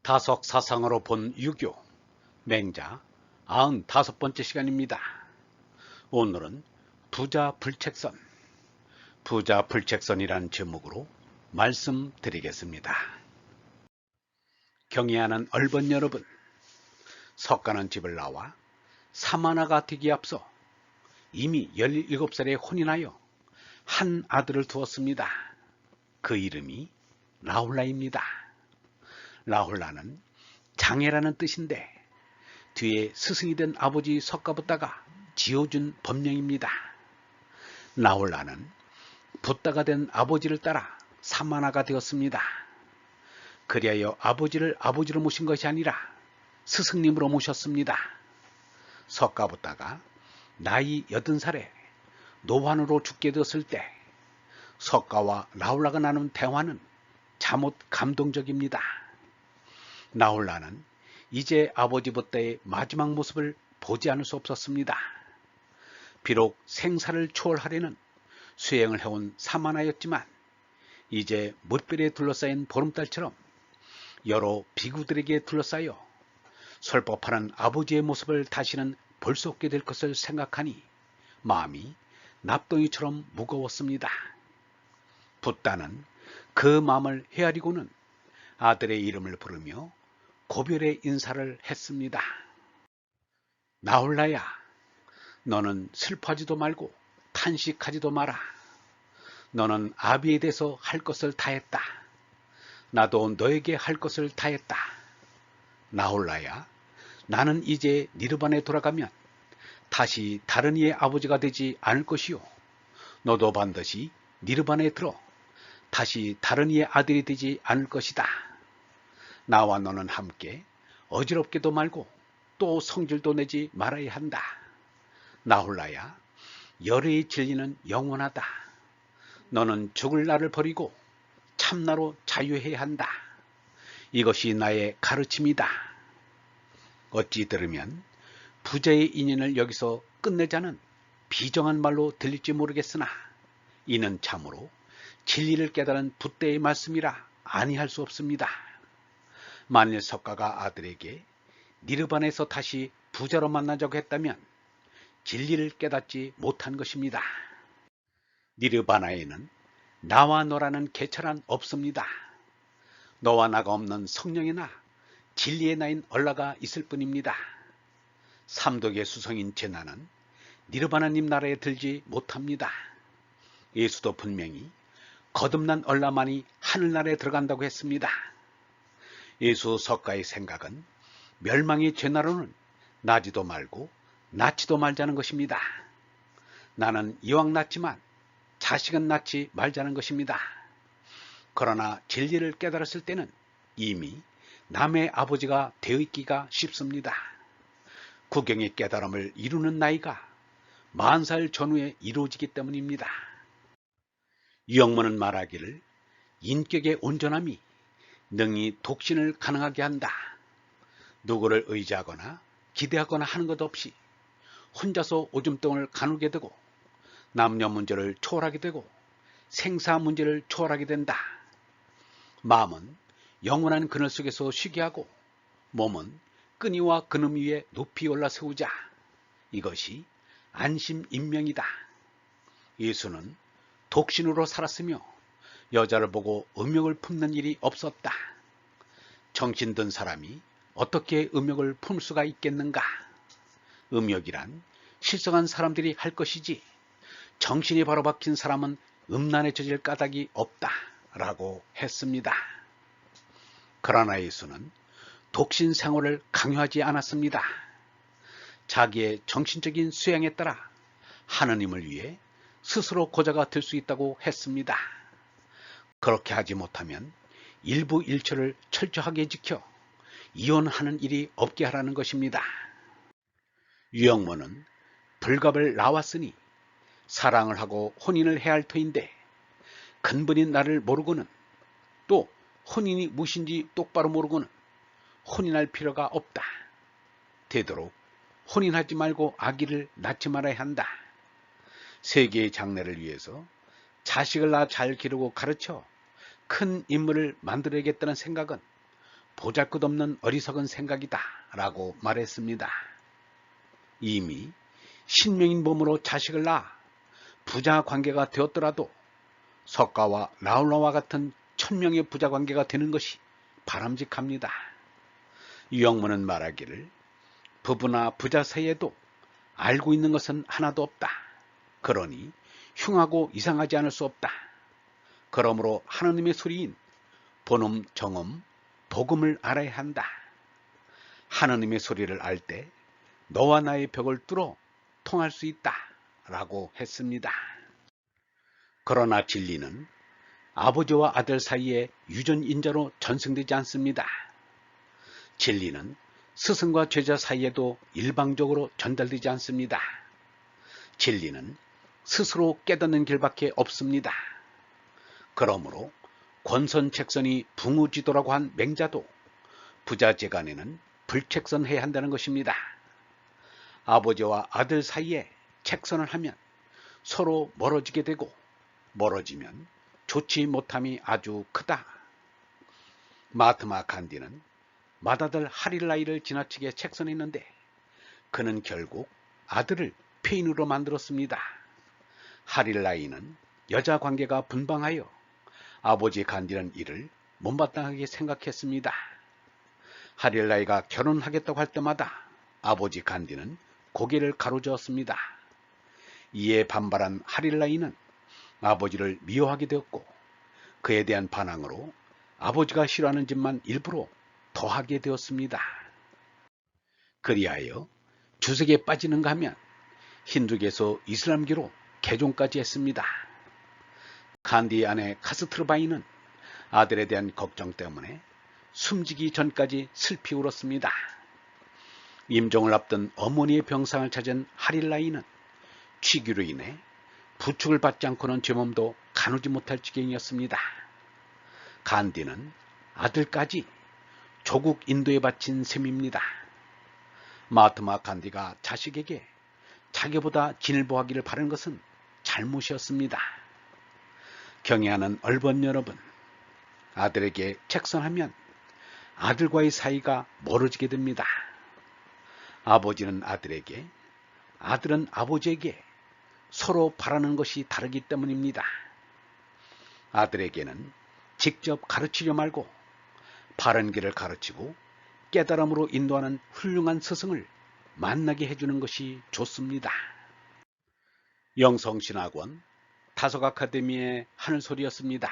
다석 사상으로 본 유교 맹자 95번째 시간입니다. 오늘은 부자불책선, 부자불책선이란 제목으로 말씀드리겠습니다. 경애하는 얼번 여러분, 석가는 집을 나와 사마나가 되기에 앞서 이미 17살에 혼인하여 한 아들을 두었습니다. 그 이름이 라훌라입니다. 라훌라는 장애라는 뜻인데 뒤에 스승이 된 아버지 석가부다가 지어준 법명입니다. 라훌라는 부다가 된 아버지를 따라 사마나가 되었습니다. 그리하여 아버지를 아버지로 모신 것이 아니라 스승님으로 모셨습니다. 석가부다가 나이 80살에 노환으로 죽게 되었을 때 석가와 라훌라가 나눈 대화는 참못 감동적입니다. 라훌라는 이제 아버지 부다의 마지막 모습을 보지 않을 수 없었습니다. 비록 생사를 초월하려는 수행을 해온 사마나였지만 이제 물결에 둘러싸인 보름달처럼 여러 비구들에게 둘러싸여 설법하는 아버지의 모습을 다시는 볼 수 없게 될 것을 생각하니 마음이 납덩이처럼 무거웠습니다. 부다는 그 마음을 헤아리고는 아들의 이름을 부르며 고별의 인사를 했습니다. 라훌라야, 너는 슬퍼하지도 말고 탄식하지도 마라. 너는 아비에 대해서 할 것을 다했다. 나도 너에게 할 것을 다했다. 라훌라야, 나는 이제 니르반에 돌아가면 다시 다른 이의 아버지가 되지 않을 것이요. 너도 반드시 니르반에 들어 다시 다른 이의 아들이 되지 않을 것이다. 나와 너는 함께 어지럽게도 말고 또 성질도 내지 말아야 한다. 라훌라야, 열애의 진리는 영원하다. 너는 죽을 나를 버리고 참나로 자유해야 한다. 이것이 나의 가르침이다. 어찌 들으면 부자의 인연을 여기서 끝내자는 비정한 말로 들릴지 모르겠으나 이는 참으로 진리를 깨달은 부다의 말씀이라 아니할 수 없습니다. 만일 석가가 아들에게 니르반에서 다시 부자로 만나자고 했다면 진리를 깨닫지 못한 것입니다. 니르바나에는 나와 너라는 개체란 없습니다. 너와 나가 없는 성령이나 진리의 나인 얼라가 있을 뿐입니다. 삼독의 수성인 제 나는 니르바나님 나라에 들지 못합니다. 예수도 분명히 거듭난 얼라만이 하늘나라에 들어간다고 했습니다. 예수 석가의 생각은 멸망의 죄나로는 나지도 말고 낳지도 말자는 것입니다. 나는 이왕 낳지만 자식은 낳지 말자는 것입니다. 그러나 진리를 깨달았을 때는 이미 남의 아버지가 되어 있기가 쉽습니다. 구경의 깨달음을 이루는 나이가 40살 전후에 이루어지기 때문입니다. 유영문은 말하기를 인격의 온전함이 능히 독신을 가능하게 한다. 누구를 의지하거나 기대하거나 하는 것 없이 혼자서 오줌덩을 가누게 되고 남녀 문제를 초월하게 되고 생사 문제를 초월하게 된다. 마음은 영원한 그늘 속에서 쉬게 하고 몸은 끈이와 근음 위에 높이 올라 세우자. 이것이 안심인명이다. 예수는 독신으로 살았으며 여자를 보고 음욕을 품는 일이 없었다. 정신 든 사람이 어떻게 음욕을 품을 수가 있겠는가? 음욕이란 실성한 사람들이 할 것이지 정신이 바로 박힌 사람은 음란에 젖을 까닭이 없다 라고 했습니다. 그러나 예수는 독신 생활을 강요하지 않았습니다. 자기의 정신적인 수양에 따라 하느님을 위해 스스로 고자가 될 수 있다고 했습니다. 그렇게 하지 못하면 일부 일처를 철저하게 지켜 이혼하는 일이 없게 하라는 것입니다. 유영모는 불갑을 낳았으니 사랑을 하고 혼인을 해야 할 터인데 근본인 나를 모르고는 또 혼인이 무엇인지 똑바로 모르고는 혼인할 필요가 없다. 되도록 혼인하지 말고 아기를 낳지 말아야 한다. 세계의 장래를 위해서 자식을 낳아 잘 기르고 가르쳐 큰 인물을 만들어야겠다는 생각은 보잘것없는 어리석은 생각이다 라고 말했습니다. 이미 신명인 몸으로 자식을 낳아 부자 관계가 되었더라도 석가와 라울라와 같은 천명의 부자 관계가 되는 것이 바람직합니다. 유영문은 말하기를 부부나 부자 사이에도 알고 있는 것은 하나도 없다. 그러니 흉하고 이상하지 않을 수 없다. 그러므로 하느님의 소리인 본음, 정음, 복음을 알아야 한다. 하느님의 소리를 알 때 너와 나의 벽을 뚫어 통할 수 있다 라고 했습니다. 그러나 진리는 아버지와 아들 사이에 유전인자로 전승되지 않습니다. 진리는 스승과 제자 사이에도 일방적으로 전달되지 않습니다. 진리는 스스로 깨닫는 길밖에 없습니다. 그러므로 권선책선이 붕우지도라고 한 맹자도 부자재간에는 불책선해야 한다는 것입니다. 아버지와 아들 사이에 책선을 하면 서로 멀어지게 되고 멀어지면 좋지 못함이 아주 크다. 마하트마 간디는 맏아들 하릴라이를 지나치게 책선했는데 그는 결국 아들을 폐인으로 만들었습니다. 하릴라이는 여자 관계가 분방하여 아버지 간디는 이를 못마땅하게 생각했습니다. 하릴라이가 결혼하겠다고 할 때마다 아버지 간디는 고개를 가로저었습니다. 이에 반발한 하릴라이는 아버지를 미워하게 되었고 그에 대한 반항으로 아버지가 싫어하는 짓만 일부러 더하게 되었습니다. 그리하여 주색에 빠지는가 하면 힌두교에서 이슬람교로 개종까지 했습니다. 간디의 아내 카스트르바이는 아들에 대한 걱정 때문에 숨지기 전까지 슬피 울었습니다. 임종을 앞둔 어머니의 병상을 찾은 하릴라이는 취기로 인해 부축을 받지 않고는 제 몸도 가누지 못할 지경이었습니다. 간디는 아들까지 조국 인도에 바친 셈입니다. 마하트마 간디가 자식에게 자기보다 진일보하기를 바라는 것은 잘못이었습니다. 경애하는 얼번 여러분, 아들에게 책선하면 아들과의 사이가 멀어지게 됩니다. 아버지는 아들에게, 아들은 아버지에게 서로 바라는 것이 다르기 때문입니다. 아들에게는 직접 가르치려 말고 바른 길을 가르치고 깨달음으로 인도하는 훌륭한 스승을 만나게 해주는 것이 좋습니다. 영성신학원 다속아카데미의 하늘소리였습니다.